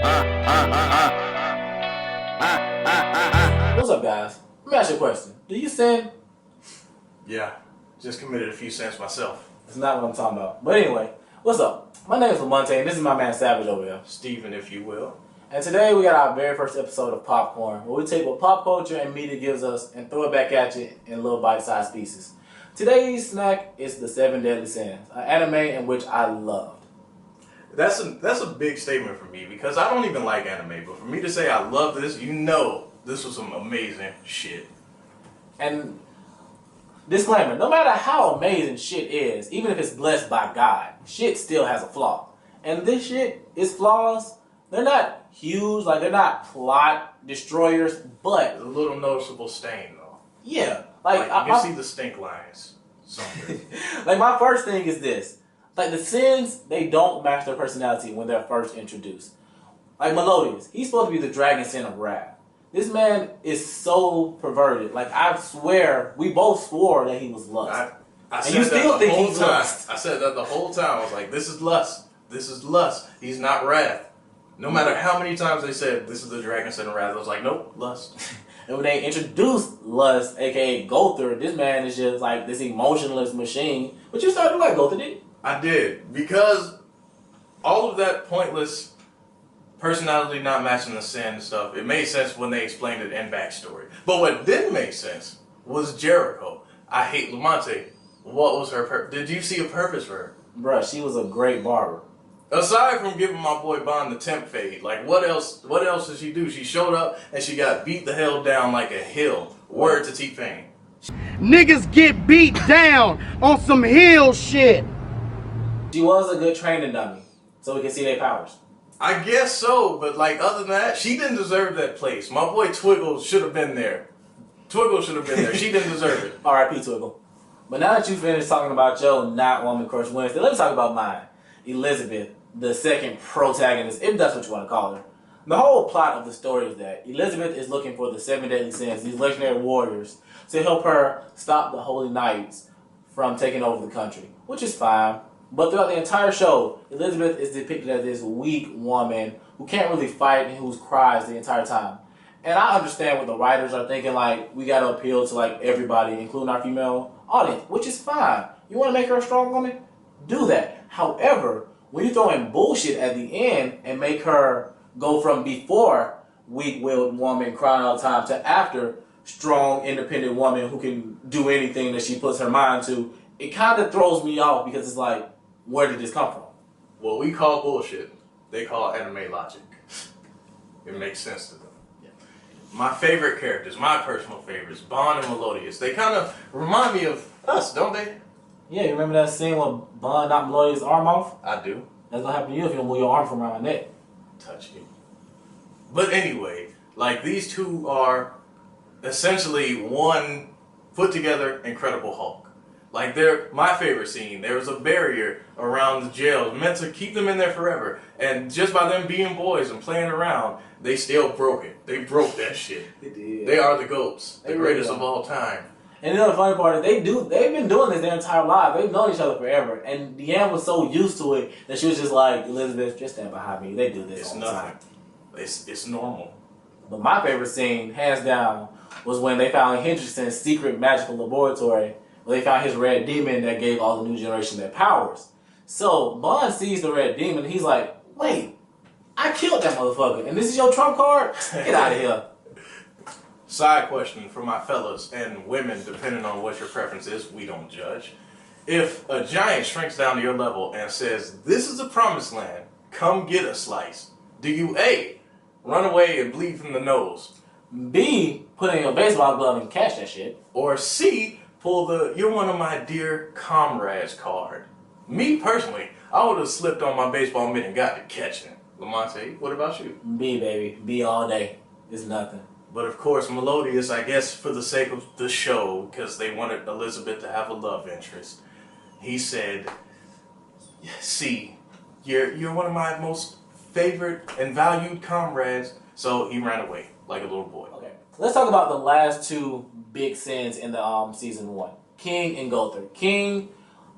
What's up, guys? Let me ask you a question. Do you sin? Yeah, just committed a few sins myself. That's not what I'm talking about. But anyway, what's up? My name is Lamonte, and this is my man Savage over here. Stephen, if you will. And today we got our very first episode of Popcorn, where we take what pop culture and media gives us and throw it back at you in little bite-sized pieces. Today's snack is The Seven Deadly Sins, an anime in which I loved. That's a big statement for me because I don't even like anime, but for me to say I love this, you know this was some amazing shit. And disclaimer, no matter how amazing shit is, even if it's blessed by God, shit still has a flaw. And this shit, its flaws, they're not huge, like they're not plot destroyers, but There's a little noticeable stain though. yeah. Like you can see the stink lines somewhere. Like my first thing is this. Like the sins, they don't match their personality when they're first introduced. Like Melodious, he's supposed to be the dragon sin of wrath. This man is so perverted. Like I swear, we both swore that he was lust. I And you still think he's time. lust. I said that the whole time. I was like, this is lust. This is lust. He's not wrath. No matter how many times they said this is the dragon sin of wrath, I was like, nope, lust. And when they introduced Lust, aka Gother, this man is just like this emotionless machine. But you started to like Gother, didn't you? I did, because all of that pointless personality not matching the sin stuff, it made sense when they explained it in backstory. But what didn't make sense was Jericho. I hate Lamonte. What was her purpose? Did you see a purpose for her? Bruh, she was a great barber. Aside from giving my boy Bond the temp fade, like what else did she do? She showed up and she got beat the hell down like a hill. Word to T-Pain. Niggas get beat down on some hill shit. She was a good training dummy, so we can see their powers. I guess so, but like other than that, she didn't deserve that place. My boy Twiggle should have been there. Twiggle should have been there. She didn't deserve it. R.I.P. Twiggle. But now that you finished talking about your not woman crush Wednesday, let me talk about mine. Elizabeth, the second protagonist, if that's what you want to call her. The whole plot of the story is that Elizabeth is looking for the seven deadly sins, these legendary warriors, to help her stop the Holy Knights from taking over the country, which is fine. But throughout the entire show, Elizabeth is depicted as this weak woman who can't really fight and who cries the entire time. And I understand what the writers are thinking, like, we gotta appeal to like everybody, including our female audience, which is fine. You wanna make her a strong woman? Do that. However, when you throw in bullshit at the end and make her go from before weak-willed woman crying all the time to after strong, independent woman who can do anything that she puts her mind to, it kind of throws me off because it's like, where did this come from? What we call bullshit, they call anime logic. It makes sense to them. Yeah. My favorite characters, my personal favorites, Bond and Melodious, they kind of remind me of us, don't they? Yeah, you remember that scene where Bond knocked Melodious' arm off? I do. That's what happened to you if you don't move your arm from around my neck. Touch me. But anyway, like these two are essentially one put together Incredible Hulk. Like they're my favorite scene. There was a barrier around the jail meant to keep them in there forever. And just by them being boys and playing around, they still broke it. They broke that shit. They did. They are the GOATs. The They greatest really of all time. And you know the funny part is they've been doing this their entire life. They've known each other forever. And Deanne was so used to it that she was just like, Elizabeth, just stand behind me. They do this It's all the nothing. time. It's normal. But my favorite scene, hands down, was when they found Hendrickson's secret magical laboratory where they found his red demon that gave all the new generation their powers. So Bond sees the red demon and he's like, wait, I killed that motherfucker. And this is your trump card? Get out of here. Side question for my fellas and women, depending on what your preference is, we don't judge. If a giant shrinks down to your level and says, this is the promised land, come get a slice, do you A, run away and bleed from the nose, B, put in your baseball glove and catch that shit. or C, pull the you're one of my dear comrades card? Me personally, I would have slipped on my baseball mitt and got to catching. Lamonte, what about you? B, baby. B all day. It's nothing. But of course, Melodious, I guess for the sake of the show, because they wanted Elizabeth to have a love interest, he said, see, you're one of my most favorite and valued comrades, so he ran away like a little boy. Okay. Let's talk about the last two big sins in the season 1. King and Gother. King,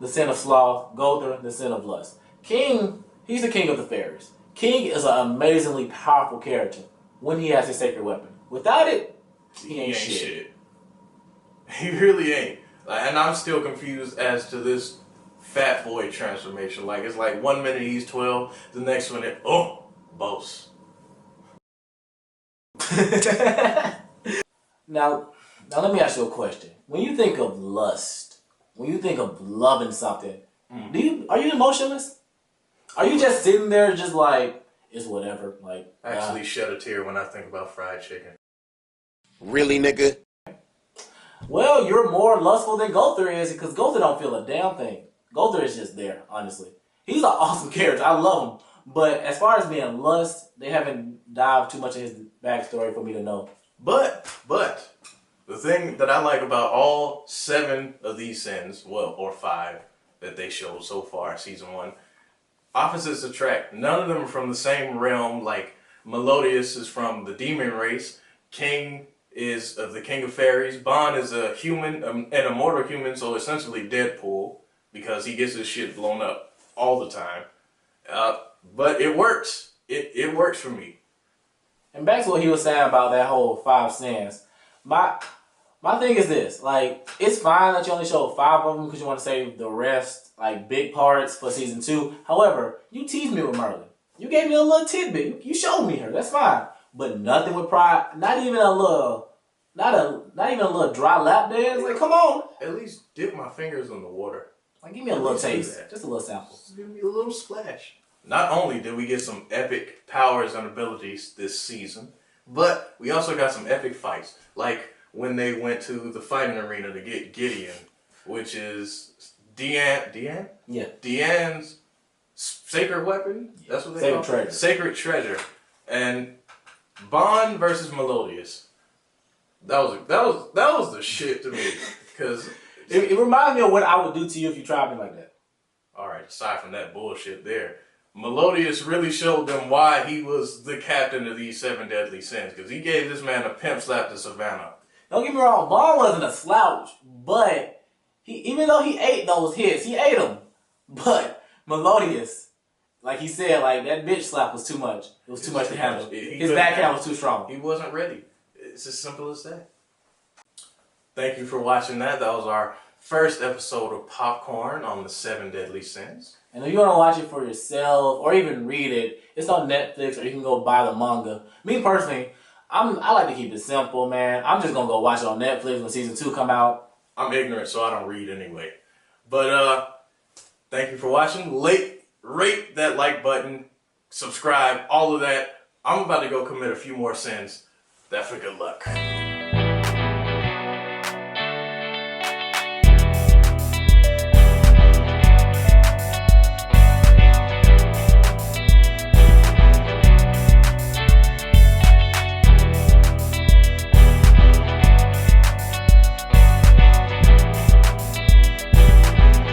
the sin of sloth. Gother, the sin of lust. King, he's the king of the fairies. King is an amazingly powerful character when he has his sacred weapon. Without it, he ain't shit. He really ain't. Like, and I'm still confused as to this fat boy transformation. Like, it's like 1 minute he's 12, the next minute, oh, boss. Now let me ask you a question. When you think of lust, when you think of loving something, are you emotionless? Are you just sitting there just like, it's whatever? Like, I actually shed a tear when I think about fried chicken. Really, nigga? Well, you're more lustful than Gothar is, because Gothar don't feel a damn thing. Gothar is just there, honestly. He's an awesome character. I love him. But as far as being lust, they haven't dived too much in his backstory for me to know. But the thing that I like about all 7 of these sins, well, or 5 that they showed so far, season 1, opposites attract. None of them are from the same realm. Like Melodious is from the demon race. King is of the king of fairies. Bond is a human, an immortal human, so essentially Deadpool, because he gets his shit blown up all the time. But it works. It works for me. And back to what he was saying about that whole 5 sins. My thing is this, like, it's fine that you only showed 5 of them because you want to save the rest, like, big parts for season 2. However, you teased me with Merlin. You gave me a little tidbit. You showed me her. That's fine. But nothing with Pride. Not even a little dry lap dance. Like, come on. At least dip my fingers in the water. Like, give me a little taste. Just a little sample. Just give me a little splash. Not only did we get some epic powers and abilities this season, but we also got some epic fights. Like when they went to the fighting arena to get Gideon, which is Deanne? Yeah. Deanne's sacred weapon? That's what they Sacred call treasure. it? Sacred treasure. And Bond versus Melodious. That was the shit to me. Because it reminds me of what I would do to you if you tried me like that. alright, aside from that bullshit there, Melodious really showed them why he was the captain of these 7 deadly sins. Because he gave this man a pimp slap to Savannah. Don't get me wrong, Bond wasn't a slouch, but even though he ate those hits, he ate them. But Melodious, like he said, like that bitch slap was too much. It was too much to handle. His backhand was too strong. He wasn't ready. It's as simple as that. Thank you for watching that. That was our first episode of Popcorn on the 7 Deadly Sins. And if you want to watch it for yourself or even read it, it's on Netflix or you can go buy the manga. Me personally, I like to keep it simple, man. I'm just going to go watch it on Netflix when season 2 come out. I'm ignorant, so I don't read anyway. But thank you for watching. Rate that like button, subscribe, all of that. I'm about to go commit a few more sins. That's for good luck.